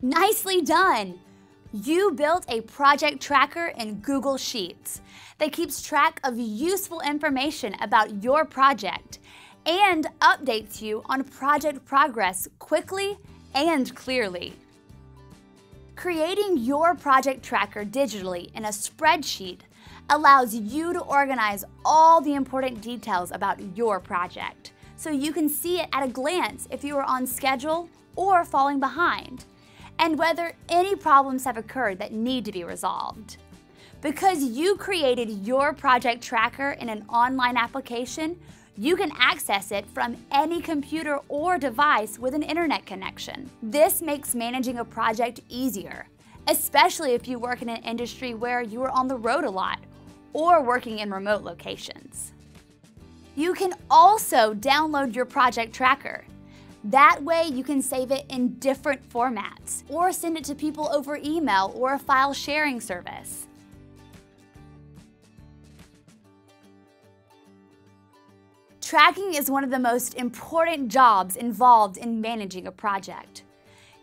Nicely done! You built a project tracker in Google Sheets that keeps track of useful information about your project and updates you on project progress quickly and clearly. Creating your project tracker digitally in a spreadsheet allows you to organize all the important details about your project, so you can see it at a glance if you are on schedule or falling behind, and whether any problems have occurred that need to be resolved. Because you created your project tracker in an online application, you can access it from any computer or device with an internet connection. This makes managing a project easier, especially if you work in an industry where you are on the road a lot or working in remote locations. You can also download your project tracker. That way you can save it in different formats or send it to people over email or a file sharing service. Tracking is one of the most important jobs involved in managing a project.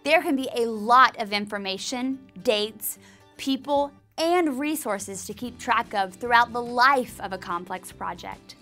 There can be a lot of information, dates, people, and resources to keep track of throughout the life of a complex project.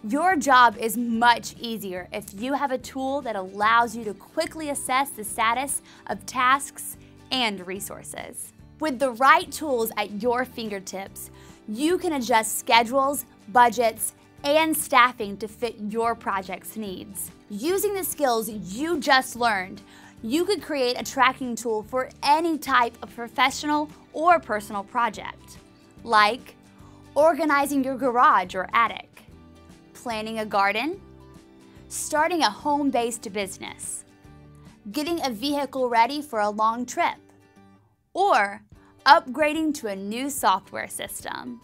Your job is much easier if you have a tool that allows you to quickly assess the status of tasks and resources. With the right tools at your fingertips, you can adjust schedules, budgets, and staffing to fit your project's needs. Using the skills you just learned, you could create a tracking tool for any type of professional or personal project, like organizing your garage or attic, planning a garden, starting a home-based business, getting a vehicle ready for a long trip, or upgrading to a new software system.